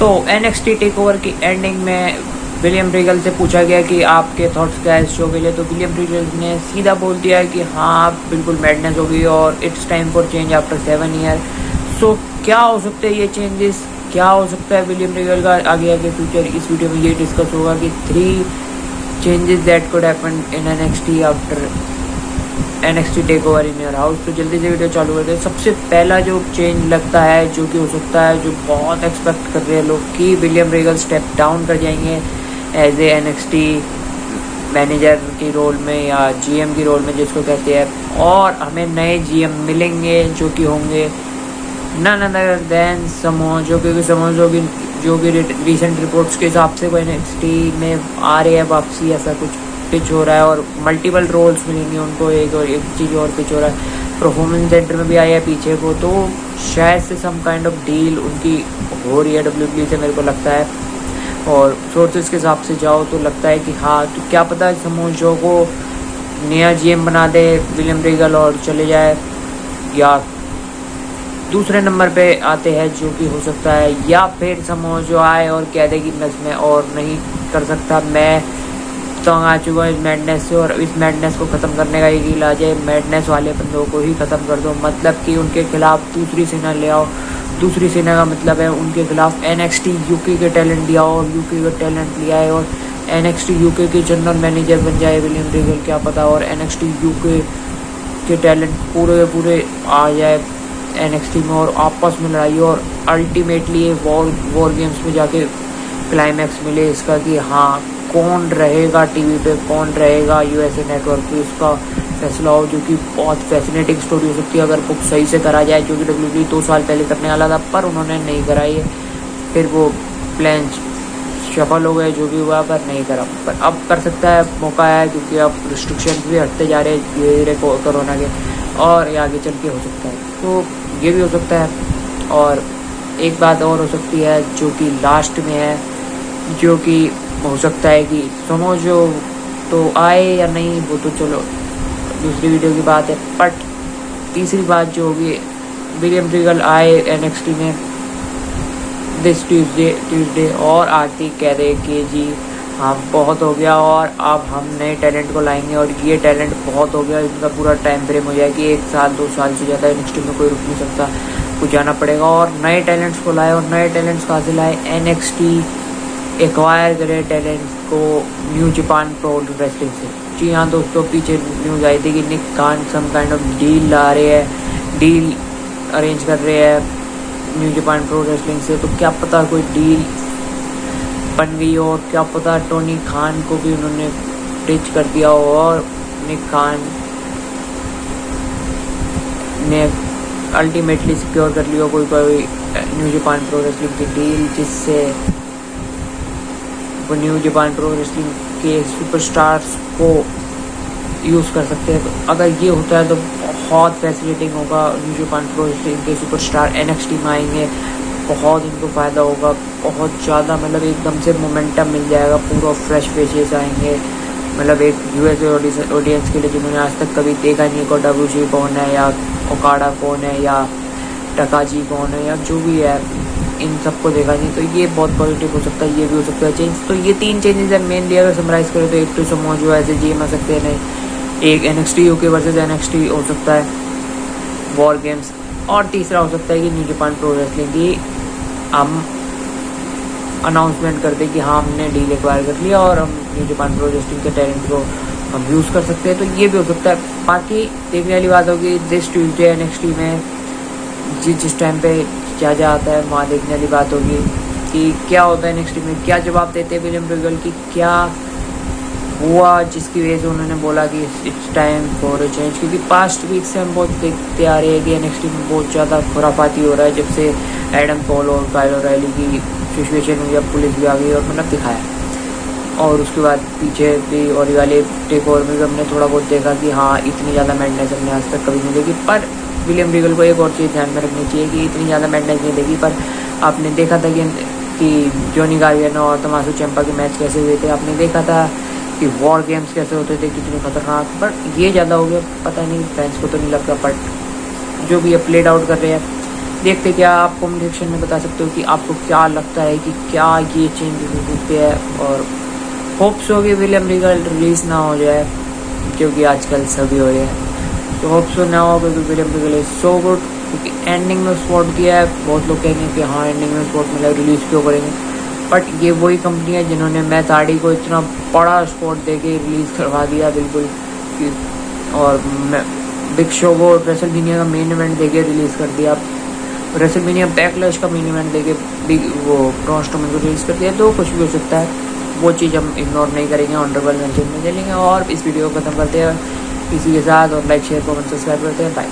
तो NXT takeover की ending में विलियम रीगल से पूछा गया कि आपके थॉट्स क्या है इस शो के लिए, तो विलियम रीगल ने सीधा बोल दिया है कि हाँ बिल्कुल मैडनेस हो गई और it's time for change after 7 year. So क्या हो सकते हैं ये चेंजेस, क्या हो सकता है विलियम रीगल का आगे फ्यूचर, इस वीडियो में ये डिस्कस होगा कि 3 changes that could happen in NXT after NXT takeover in your house. तो जल्दी से वीडियो चालू करते हैं। सबसे पहला जो चेंज लगता है जो कि हो सकता है, जो बहुत एक्सपेक्ट कर रहे हैं लोग कि विलियम रीगल स्टेप डाउन कर जाएंगे एज ए NXT मैनेजर की रोल में या GM की रोल में जिसको कहते हैं, और हमें नए GM मिलेंगे जो कि होंगे नन अदर देन समो, जो कि रिसेंट रिपोर्ट्स के हिसाब से वो NXT में आ रहे हैं वापसी, ऐसा कुछ पिच हो रहा है और मल्टीपल रोल्स मिलेंगे उनको। एक चीज़ और पिच हो रहा है, परफॉर्मेंस सेंटर में भी आया है पीछे को, तो शायद से सम काइंड ऑफ डील उनकी हो रही है WWE से, मेरे को लगता है। और सोर्सेज के हिसाब से जाओ तो लगता है कि हाँ, तो क्या पता समो जो को नया GM बना दे विलियम रीगल और चले जाए, या दूसरे नंबर पे आते हैं जो कि हो सकता है, या फिर समो जो आए और कह दे कि मैं और नहीं कर सकता, मैं तंग आ चुका इस मैडनेस से और इस मैडनेस को ख़त्म करने का एक इलाज है, मैडनेस वाले बंदों को ही ख़त्म कर दो। मतलब कि उनके खिलाफ दूसरी सेना ले आओ। दूसरी सेना का मतलब है उनके खिलाफ NXT UK के टैलेंट दिया और UK का टैलेंट लिया है और NXT UK के जनरल मैनेजर बन जाए विलियम रीगल, क्या पता, और NXT UK के टैलेंट पूरे आ जाए NXT में और आपस में लड़ाई और अल्टीमेटली वॉर गेम्स में जाके क्लाइमैक्स मिले इसका कि हाँ कौन रहेगा टीवी पे, कौन रहेगा USA नेटवर्क पे, उसका फैसला हो, जो कि बहुत फैसिनेटिंग स्टोरी हो सकती है अगर बुक सही से करा जाए, जो कि WWE 2 साल पहले करने वाला था पर उन्होंने नहीं कराई है। फिर वो प्लान सफल हो गए जो भी हुआ, पर नहीं करा, पर अब कर सकता है, मौका है, क्योंकि अब रिस्ट्रिक्शन भी हटते जा रहे हैं धीरे धीरे कोरोना के, और ये आगे चल के हो सकता है, तो ये भी हो सकता है। और एक बात और हो सकती है जो कि लास्ट में है, जो कि हो सकता है कि समझो तो आए या नहीं, वो तो चलो दूसरी वीडियो की बात है, बट तीसरी बात जो होगी, विलियम रीगल आए NXT में दिस ट्यूसडे और आरती कह रहे कि जी हाँ बहुत हो गया और अब हम नए टैलेंट को लाएंगे और ये टैलेंट बहुत हो गया, इनका पूरा टाइम फ्रेम हो जाए कि 1 साल 2 साल से ज़्यादा NXT में कोई रुक नहीं सकता, कुछ जाना पड़ेगा और नए टैलेंट्स को लाए। और नए टैलेंट्स कहाँ से लाए? NXT एक्वायर करे टैलेंट को न्यू जापान प्रो रेसलिंग से। जी हाँ दोस्तों, पीछे न्यूज़ आई थी कि Nick Khan some kind of deal ला रहे हैं, डील अरेंज कर रहे हैं न्यू जापान प्रो रेसलिंग से, तो क्या पता कोई डील बन गई हो, और क्या पता टोनी खान को भी उन्होंने टिच कर दिया हो और निक खान ने अल्टीमेटली सिक्योर कर लिया कोई न्यू जापान प्रो रेसलिंग की डील, जिससे वो न्यू जापान प्रो रेसलिंग के सुपरस्टार्स को यूज़ कर सकते हैं। तो अगर ये होता है तो बहुत फैसिनेटिंग होगा, न्यू जापान प्रो रेसलिंग के सुपरस्टार NXT में आएंगे, बहुत इनको फ़ायदा होगा, बहुत ज़्यादा, मतलब एकदम से मोमेंटम मिल जाएगा, पूरा फ्रेश फेसेस आएंगे, मतलब एक USA ऑडियंस के लिए जिन्होंने आज तक कभी देखा नहीं को WC कौन है या ओकाडा कौन है या टकाजी कौन है या जो भी है, इन सबको देखा नहीं, तो ये बहुत पॉजिटिव हो सकता है, ये भी हो सकता है चेंज। तो ये 3 चेंजेस है मेनली, अगर समराइज़ करें तो एक तो समो जो ऐसे GM आ सकते हैं नहीं, एक NXT UK वर्सेस NXT हो सकता है वॉर गेम्स, और तीसरा हो सकता है कि न्यू जापान प्रो रेसलिंग की हम अनाउंसमेंट कर दें कि हाँ हमने डील एक्वायर कर लिया और हम न्यू जापान प्रो रेसलिंग के टैलेंट को हम यूज़ कर सकते हैं, तो ये भी हो सकता है। बाकी देखने वाली बात होगी दिस ट्यूसडे NXT में जिस टाइम पे क्या आता है वहाँ देखने वाली बात होगी कि क्या होता है NXT में, क्या जवाब देते हैं विलियम रीगल की, क्या हुआ जिसकी वजह से उन्होंने बोला कि it's time for a change. क्योंकि पास्ट वीक से हम बहुत देखते आ रहे हैं कि NXT में बहुत ज़्यादा खुराफाती हो रहा है, जब से एडम कोल और काइल ओराइली की सिचुएशन हुई, अब पुलिस भी आ गई और मतलब दिखाया, और उसके बाद पीछे भी और वाले टेक ओवर में भी हमने थोड़ा बहुत देखा कि हाँ इतनी ज़्यादा मैडनेस हमने आज तक कभी नहीं देखी। पर विलियम रीगल को एक और चीज़ ध्यान में रखनी चाहिए कि इतनी ज़्यादा मैडनेस नहीं देखी, पर आपने देखा था कि जॉनी गार्गनो और तमाशो चैम्पा के मैच कैसे हुए थे, आपने देखा था कि वॉर गेम्स कैसे होते थे, कितने खतरनाक, बट ये ज़्यादा हो गया, पता नहीं फैंस को तो नहीं लगता, बट जो भी है प्लेड आउट कर रहे हैं देखते क्या आप कमेंट सेक्शन में बता सकते हो कि आपको क्या लगता है कि क्या ये चेंज यूट्यूब पे है। और होप्स हो कि विलियम रीगल रिलीज़ ना हो जाए, क्योंकि आजकल सभी हो रहे हैं, तो होप्स ना हो, क्योंकि William Regal is so good. क्योंकि एंडिंग में स्पॉट किया है, बहुत लोग कहेंगे कि हाँ एंडिंग में स्पॉट मिला, रिलीज़ क्यों करेंगे, बट ये वही कंपनी है जिन्होंने मैथ आर्डी को इतना बड़ा स्पॉट दे के रिलीज़ करवा दिया बिल्कुल और बिग शो को रेसलमेनिया का मेन इवेंट देके रिलीज़ कर दिया, रेसलमेनिया बैकलैश का मेन इवेंट देके बिग वो ब्रॉन स्ट्रोमैन को रिलीज़ कर दिया। तो कुछ भी हो सकता है, वो चीज़ हम इग्नोर नहीं करेंगे, ऑनरेबल मेंशन में चलेंगे। और इस वीडियो को खत्म करते हैं इसी के साथ, और लाइक शेयर कमेंट सब्सक्राइब करते हैं। बाय।